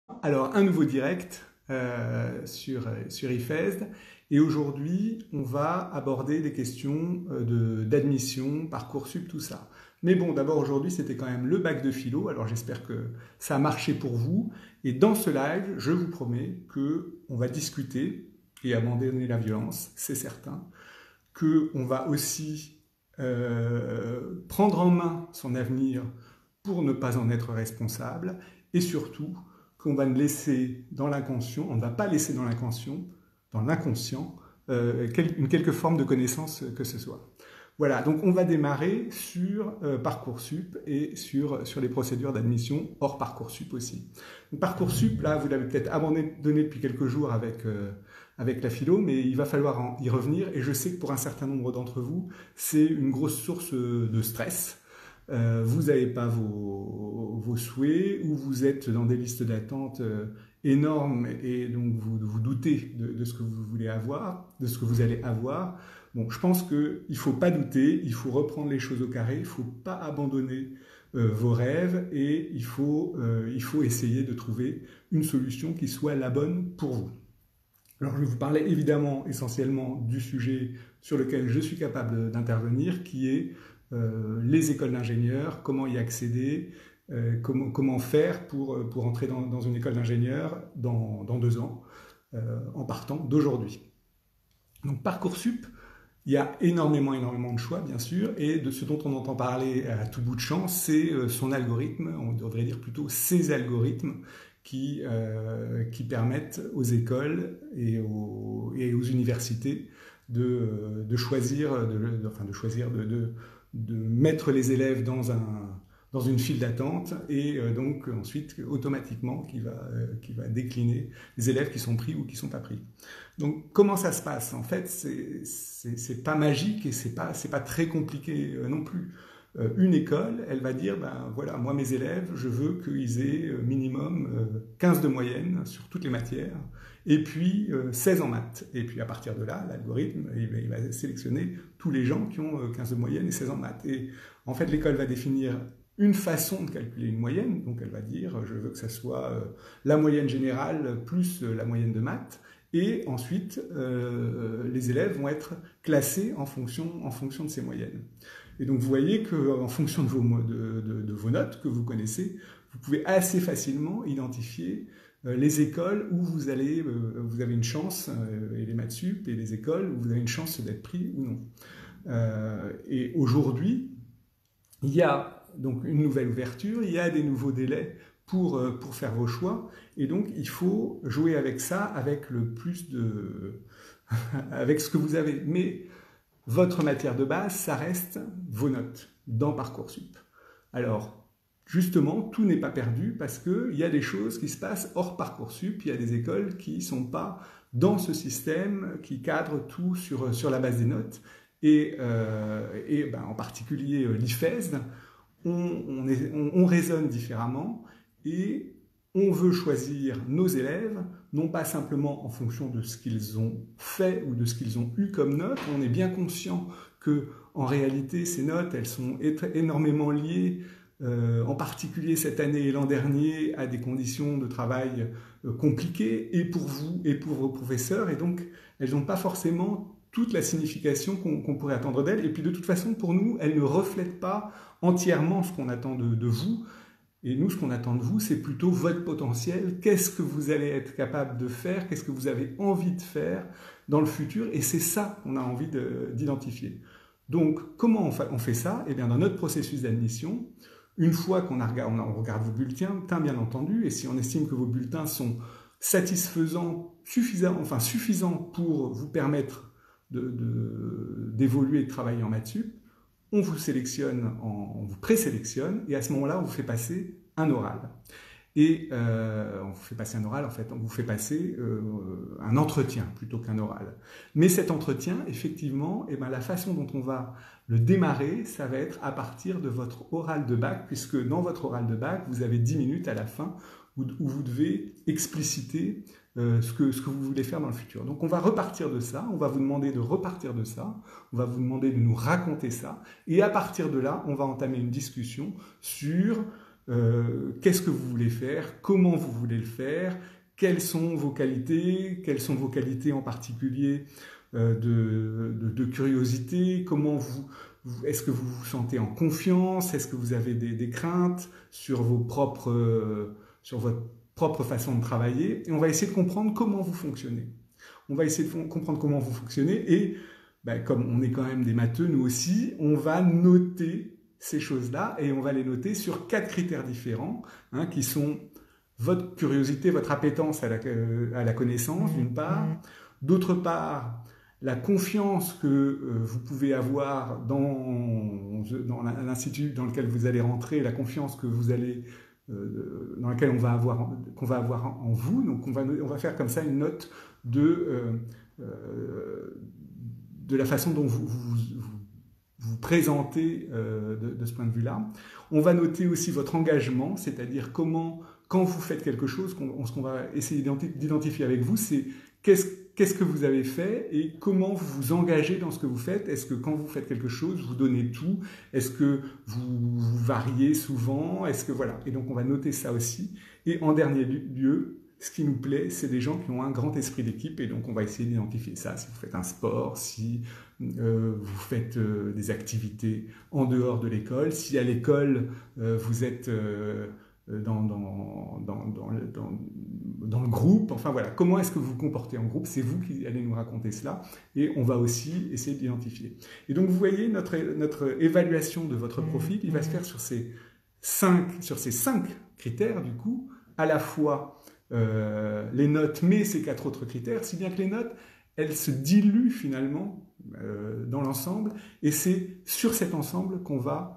Alors, un nouveau direct sur IFESD. Et aujourd'hui, on va aborder des questions d'admission, Parcoursup, tout ça. Mais bon, d'abord, aujourd'hui, c'était quand même le bac de philo. Alors, j'espère que ça a marché pour vous. Et dans ce live, je vous promets qu'on va discuter et abandonner la violence, c'est certain. Qu'on va aussi prendre en main son avenir pour ne pas en être responsable. Et surtout, qu'on va laisser dans l'inconscient, on ne va pas laisser dans l'inconscient, une quelque forme de connaissance que ce soit. Voilà, donc on va démarrer sur Parcoursup et sur les procédures d'admission hors Parcoursup aussi. Donc, Parcoursup, là, vous l'avez peut-être abandonné depuis quelques jours avec la philo, mais il va falloir y revenir, et je sais que pour un certain nombre d'entre vous, c'est une grosse source de stress. Vous n'avez pas vos souhaits, ou vous êtes dans des listes d'attente énormes, et donc vous doutez de ce que vous voulez avoir, de ce que vous allez avoir. Bon, je pense qu'il ne faut pas douter, il faut reprendre les choses au carré, il ne faut pas abandonner vos rêves, et il faut essayer de trouver une solution qui soit la bonne pour vous. Alors, je vais vous parler évidemment essentiellement du sujet sur lequel je suis capable d'intervenir, qui est les écoles d'ingénieurs, comment y accéder, comment faire pour entrer dans une école d'ingénieur dans 2 ans, en partant d'aujourd'hui. Donc Parcoursup, il y a énormément de choix, bien sûr, et de ce dont on entend parler à tout bout de champ, c'est son algorithme, on devrait dire plutôt ses algorithmes, qui permettent aux écoles et aux universités de choisir, de mettre les élèves dans une file d'attente, et donc ensuite automatiquement qui va décliner les élèves qui sont pris ou qui ne sont pas pris. Donc comment ça se passe? En fait, c'est pas magique, et c'est pas très compliqué non plus. Une école, elle va dire, ben voilà, moi mes élèves, je veux qu'ils aient minimum 15 de moyenne sur toutes les matières, et puis 16 en maths. Et puis à partir de là, l'algorithme, il va sélectionner tous les gens qui ont 15 de moyenne et 16 en maths. Et en fait, l'école va définir une façon de calculer une moyenne. Donc elle va dire, je veux que ça soit la moyenne générale plus la moyenne de maths. Et ensuite, les élèves vont être classés en fonction de ces moyennes. Et donc vous voyez qu'en fonction de vos notes que vous connaissez, vous pouvez assez facilement identifier les écoles où vous avez une chance, et les maths sup, et les écoles où vous avez une chance d'être pris ou non. Et aujourd'hui, il y a donc une nouvelle ouverture, il y a des nouveaux délais pour faire vos choix, et donc il faut jouer avec ça, avec le plus avec ce que vous avez. Mais votre matière de base, ça reste vos notes dans Parcoursup. Alors, justement, tout n'est pas perdu, parce qu'il y a des choses qui se passent hors Parcoursup, il y a des écoles qui ne sont pas dans ce système, qui cadrent tout sur la base des notes, et en particulier l'IFESD, on raisonne différemment, et on veut choisir nos élèves, non pas simplement en fonction de ce qu'ils ont fait ou de ce qu'ils ont eu comme notes. On est bien conscient que, en réalité, ces notes, elles sont énormément liées, en particulier cette année et l'an dernier, à des conditions de travail compliquées, et pour vous et pour vos professeurs, et donc elles n'ont pas forcément toute la signification qu'on pourrait attendre d'elles. Et puis de toute façon, pour nous, elles ne reflètent pas entièrement ce qu'on attend de vous. Et nous, ce qu'on attend de vous, c'est plutôt votre potentiel. Qu'est-ce que vous allez être capable de faire? Qu'est-ce que vous avez envie de faire dans le futur? Et c'est ça qu'on a envie d'identifier. Donc, comment on fait ça? Eh bien, dans notre processus d'admission, une fois on regarde vos bulletins, bien entendu, et si on estime que vos bulletins sont satisfaisants, suffisants pour vous permettre d'évoluer et de travailler en maths sup, on vous présélectionne, et à ce moment-là, on vous fait passer un oral. Et on vous fait passer un oral, en fait, on vous fait passer un entretien plutôt qu'un oral. Mais cet entretien, effectivement, la façon dont on va le démarrer, ça va être à partir de votre oral de bac, puisque dans votre oral de bac, vous avez 10 minutes à la fin où vous devez expliciter ce que vous voulez faire dans le futur. Donc on va repartir de ça, on va vous demander de repartir de ça, on va vous demander de nous raconter ça, et à partir de là, on va entamer une discussion sur qu'est-ce que vous voulez faire, comment vous voulez le faire, quelles sont vos qualités en particulier de curiosité, est-ce que vous vous sentez en confiance, est-ce que vous avez des craintes sur sur votre propre façon de travailler, et on va essayer de comprendre comment vous fonctionnez. On va essayer de comprendre comment vous fonctionnez, et comme on est quand même des matheux, nous aussi, on va noter ces choses-là, et on va les noter sur 4 critères différents, qui sont votre curiosité, votre appétence à la connaissance, d'une part. D'autre part, la confiance que vous pouvez avoir dans l'institut dans lequel vous allez rentrer, la confiance que vous allez, dans laquelle qu'on va avoir en vous. Donc on va faire comme ça une note de la façon dont vous présentez de ce point de vue-là. On va noter aussi votre engagement, c'est-à-dire quand vous faites quelque chose, ce qu'on va essayer d'identifier avec vous, c'est qu'est-ce que vous avez fait et comment vous vous engagez dans ce que vous faites. Est-ce que quand vous faites quelque chose, vous donnez tout? Est-ce que vous variez souvent? Voilà. Et donc on va noter ça aussi. Et en dernier lieu, ce qui nous plaît, c'est des gens qui ont un grand esprit d'équipe, et donc on va essayer d'identifier ça. Si vous faites un sport, si vous faites des activités en dehors de l'école, si à l'école vous êtes dans le groupe, enfin voilà, comment est-ce que vous vous comportez en groupe? C'est vous qui allez nous raconter cela, et on va aussi essayer d'identifier. Et donc vous voyez, notre évaluation de votre profil, il va se faire sur ces 5 critères, du coup, à la fois les notes, mais ces 4 autres critères, si bien que les notes, elles se diluent finalement dans l'ensemble, et c'est sur cet ensemble qu'on va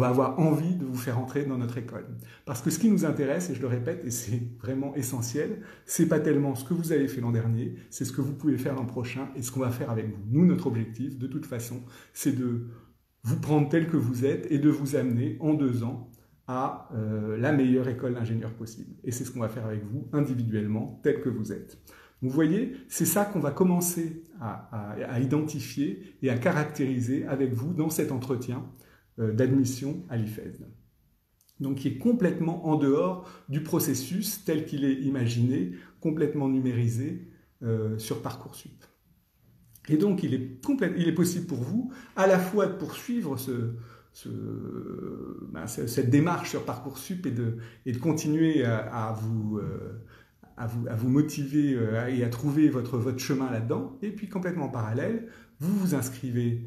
avoir envie de vous faire entrer dans notre école. Parce que ce qui nous intéresse, et je le répète, et c'est vraiment essentiel, c'est pas tellement ce que vous avez fait l'an dernier, c'est ce que vous pouvez faire l'an prochain et ce qu'on va faire avec vous. Nous, notre objectif, de toute façon, c'est de vous prendre tel que vous êtes et de vous amener en 2 ans à la meilleure école d'ingénieur possible. Et c'est ce qu'on va faire avec vous, individuellement, tel que vous êtes. Vous voyez, c'est ça qu'on va commencer à identifier et à caractériser avec vous dans cet entretien d'admission à l'IFES. Donc qui est complètement en dehors du processus tel qu'il est imaginé, complètement numérisé sur Parcoursup. Et donc il est possible pour vous à la fois de poursuivre cette démarche sur Parcoursup et de continuer à vous motiver et à trouver votre chemin là-dedans, et puis complètement en parallèle, vous vous inscrivez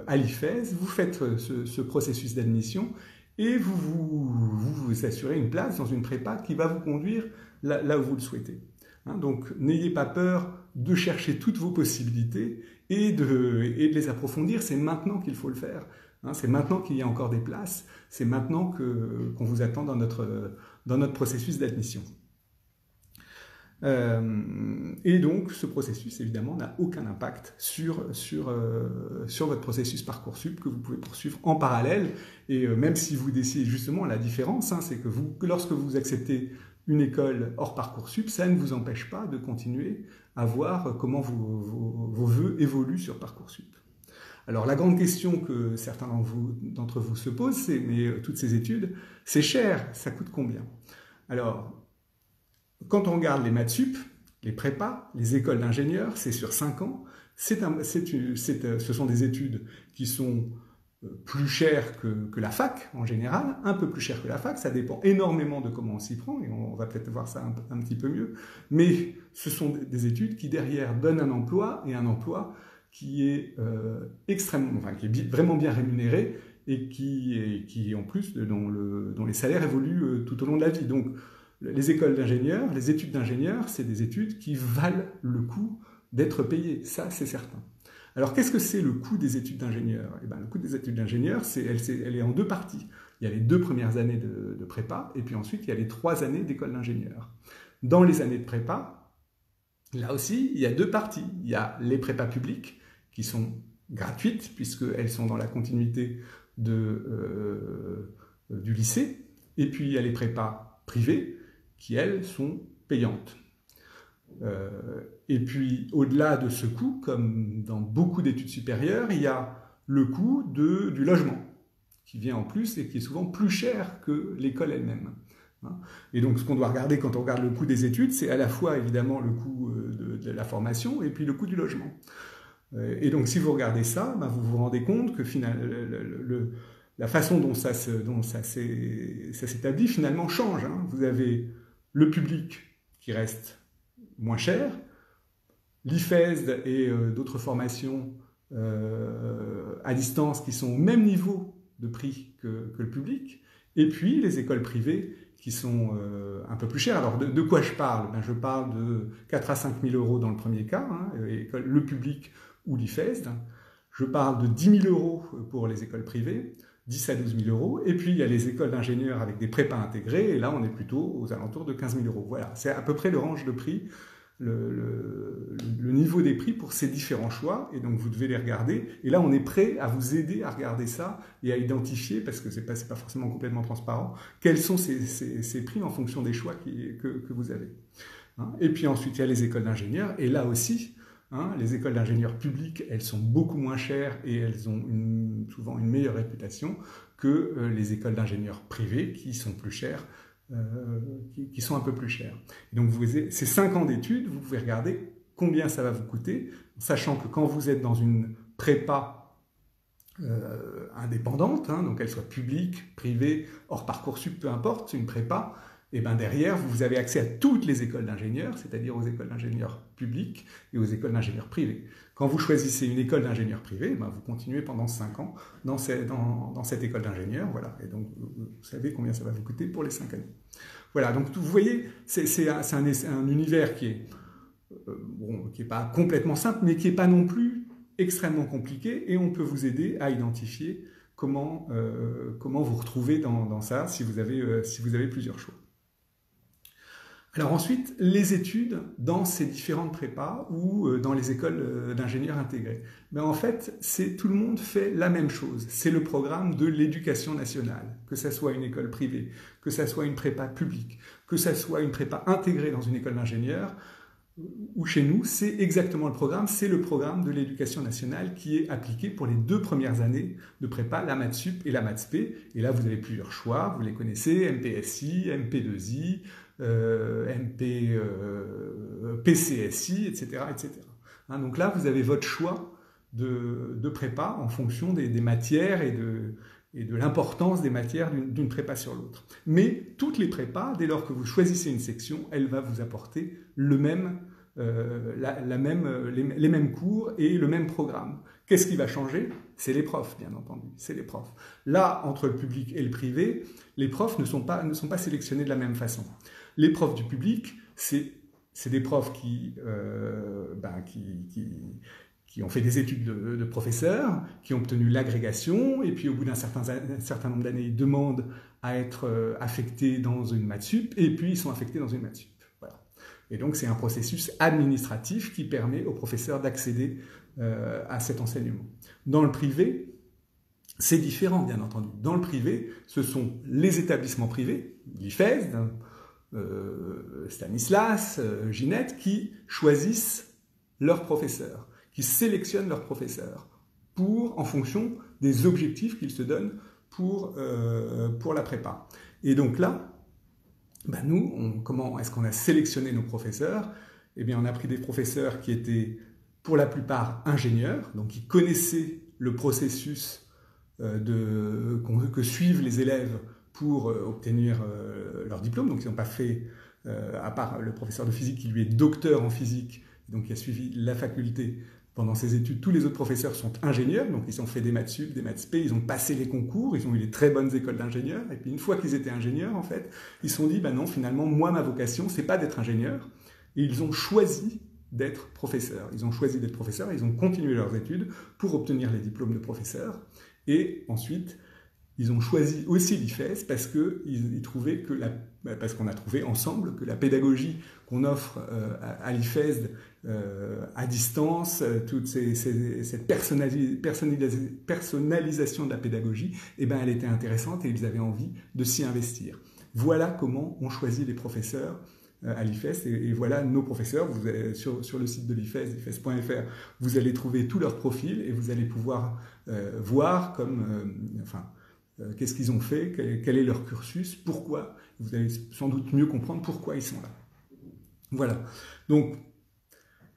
à l'IFES, vous faites ce processus d'admission et vous assurez une place dans une prépa qui va vous conduire là où vous le souhaitez. Donc n'ayez pas peur de chercher toutes vos possibilités et de les approfondir, c'est maintenant qu'il faut le faire. C'est maintenant qu'il y a encore des places, c'est maintenant qu'on vous attend dans notre processus d'admission. Et donc, ce processus, évidemment, n'a aucun impact sur votre processus Parcoursup que vous pouvez poursuivre en parallèle. Et même si vous décidez, justement, la différence, c'est que lorsque vous acceptez une école hors Parcoursup, ça ne vous empêche pas de continuer à voir comment vos vœux évoluent sur Parcoursup. Alors, la grande question que certains d'entre vous se posent, c'est, mais toutes ces études, c'est cher, ça coûte combien? Alors, quand on regarde les maths sup, les prépas, les écoles d'ingénieurs, c'est sur 5 ans. Ce sont des études qui sont plus chères que la fac en général, un peu plus chères que la fac, ça dépend énormément de comment on s'y prend, et on va peut-être voir ça un petit peu mieux, mais ce sont des études qui derrière donnent un emploi, et un emploi qui est qui est vraiment bien rémunéré, et qui en plus, dont les salaires évoluent tout au long de la vie. Donc, les écoles d'ingénieurs, les études d'ingénieurs, c'est des études qui valent le coup d'être payées, ça c'est certain. Alors qu'est-ce que c'est le coût des études d'ingénieurs? Le coût des études d'ingénieurs, elle est en 2 parties. Il y a les 2 premières années de prépa, et puis ensuite il y a les 3 années d'école d'ingénieur. Dans les années de prépa, là aussi, il y a 2 parties. Il y a les prépas publiques, qui sont gratuites, puisqu'elles sont dans la continuité du lycée, et puis il y a les prépas privées, qui, elles, sont payantes. Et puis, au-delà de ce coût, comme dans beaucoup d'études supérieures, il y a le coût du logement, qui vient en plus et qui est souvent plus cher que l'école elle-même. Et donc, ce qu'on doit regarder quand on regarde le coût des études, c'est à la fois évidemment le coût de la formation et puis le coût du logement. Et donc, si vous regardez ça, vous vous rendez compte que finalement, la façon dont ça s'établit finalement change. Vous avez le public qui reste moins cher, l'IFESD et d'autres formations à distance qui sont au même niveau de prix que le public, et puis les écoles privées qui sont un peu plus chères. Alors de quoi je parle? Je parle de 4 à 5 000 euros dans le premier cas, le public ou l'IFESD. Je parle de 10 000 euros pour les écoles privées, 10 à 12 000 euros, et puis il y a les écoles d'ingénieurs avec des prépas intégrés, et là on est plutôt aux alentours de 15 000 euros. Voilà, c'est à peu près le range de prix, le niveau des prix pour ces différents choix, et donc vous devez les regarder, et là on est prêt à vous aider à regarder ça et à identifier, parce que c'est pas forcément complètement transparent, quels sont ces prix en fonction des choix que vous avez. Et puis ensuite il y a les écoles d'ingénieurs, et là aussi, les écoles d'ingénieurs publiques, elles sont beaucoup moins chères et elles ont souvent une meilleure réputation que les écoles d'ingénieurs privées qui sont plus chères, qui sont un peu plus chères. Et donc ces 5 ans d'études, vous pouvez regarder combien ça va vous coûter, sachant que quand vous êtes dans une prépa indépendante, donc qu'elle soit publique, privée, hors Parcoursup, peu importe, c'est une prépa, et derrière, vous avez accès à toutes les écoles d'ingénieurs, c'est-à-dire aux écoles d'ingénieurs publiques et aux écoles d'ingénieurs privées. Quand vous choisissez une école d'ingénieurs privée, vous continuez pendant 5 ans dans cette école d'ingénieurs, voilà. Et donc, vous savez combien ça va vous coûter pour les 5 années. Voilà, donc vous voyez, c'est un univers qui est pas complètement simple, mais qui n'est pas non plus extrêmement compliqué, et on peut vous aider à identifier comment vous retrouver dans ça si vous avez plusieurs choix. Alors ensuite, les études dans ces différentes prépas ou dans les écoles d'ingénieurs intégrés. En fait, tout le monde fait la même chose. C'est le programme de l'éducation nationale, que ça soit une école privée, que ça soit une prépa publique, que ça soit une prépa intégrée dans une école d'ingénieurs, ou chez nous, c'est exactement le programme. C'est le programme de l'éducation nationale qui est appliqué pour les 2 premières années de prépa, la maths sup et la maths spé. Et là, vous avez plusieurs choix, vous les connaissez, MPSI, MP2I, PCSI, etc. etc. Donc là, vous avez votre choix de prépa en fonction des matières et de l'importance des matières d'une prépa sur l'autre. Mais toutes les prépas, dès lors que vous choisissez une section, elle va vous apporter les mêmes cours et le même programme. Qu'est-ce qui va changer? C'est les profs, bien entendu. C'est les profs. Là, entre le public et le privé, les profs ne sont pas sélectionnés de la même façon. Les profs du public, c'est des profs qui ont fait des études de professeurs, qui ont obtenu l'agrégation, et puis au bout d'un certain nombre d'années, ils demandent à être affectés dans une maths sup, et puis ils sont affectés dans une maths sup. Voilà. Et donc c'est un processus administratif qui permet aux professeurs d'accéder à cet enseignement. Dans le privé, c'est différent, bien entendu. Dans le privé, ce sont les établissements privés, l'IFESD, Stanislas, Ginette, qui choisissent leurs professeurs, qui sélectionnent leurs professeurs en fonction des objectifs qu'ils se donnent pour la prépa. Et donc là, nous, comment est-ce qu'on a sélectionné nos professeurs? Eh bien, on a pris des professeurs qui étaient pour la plupart ingénieurs, donc qui connaissaient le processus que suivent les élèves pour obtenir leur diplôme. Donc ils n'ont pas fait, à part le professeur de physique qui lui est docteur en physique, donc qui a suivi la faculté pendant ses études, tous les autres professeurs sont ingénieurs, donc ils ont fait des maths sup, des maths spé, ils ont passé les concours, ils ont eu les très bonnes écoles d'ingénieurs, et puis une fois qu'ils étaient ingénieurs, en fait, ils se sont dit, non, finalement, moi, ma vocation, c'est pas d'être ingénieur, et ils ont choisi d'être professeurs. Ils ont choisi d'être professeurs, ils ont continué leurs études pour obtenir les diplômes de professeurs, et ensuite, ils ont choisi aussi l'IFES parce qu'ils trouvaient parce qu'on a trouvé ensemble que la pédagogie qu'on offre à l'IFES à distance, toute cette personnalisation de la pédagogie, elle était intéressante et ils avaient envie de s'y investir. Voilà comment on choisit les professeurs à l'IFES et voilà nos professeurs. Vous avez, sur le site de l'IFES, ifes.fr, vous allez trouver tous leurs profils et vous allez pouvoir voir qu'est-ce qu'ils ont fait, quel est leur cursus, pourquoi. Vous allez sans doute mieux comprendre pourquoi ils sont là. Voilà. Donc,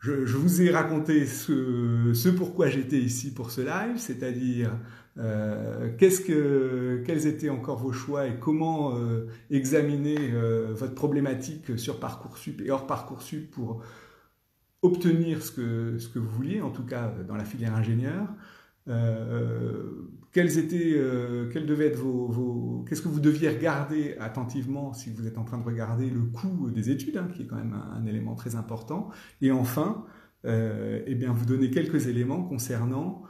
je vous ai raconté ce pourquoi j'étais ici pour ce live, c'est-à-dire quels étaient encore vos choix et comment examiner votre problématique sur Parcoursup et hors Parcoursup pour obtenir ce que vous vouliez, en tout cas dans la filière ingénieur. Qu'est-ce que vous deviez regarder attentivement si vous êtes en train de regarder le coût des études, qui est quand même un élément très important. Et enfin, eh bien, vous donner quelques éléments concernant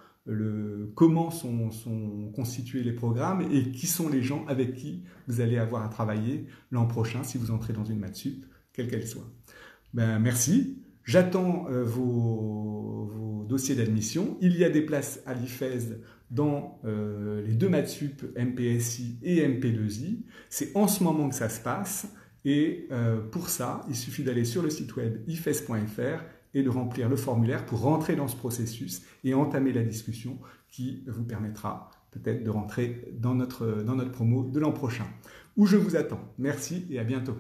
comment sont constitués les programmes et qui sont les gens avec qui vous allez avoir à travailler l'an prochain si vous entrez dans une maths sup, quelle qu'elle soit. Ben, merci. J'attends vos dossiers d'admission. Il y a des places à l'IFES dans les 2 maths sup, MPSI et MP2I. C'est en ce moment que ça se passe. Et pour ça, il suffit d'aller sur le site web ifes.fr et de remplir le formulaire pour rentrer dans ce processus et entamer la discussion qui vous permettra peut-être de rentrer dans notre promo de l'an prochain. Où je vous attends. Merci et à bientôt.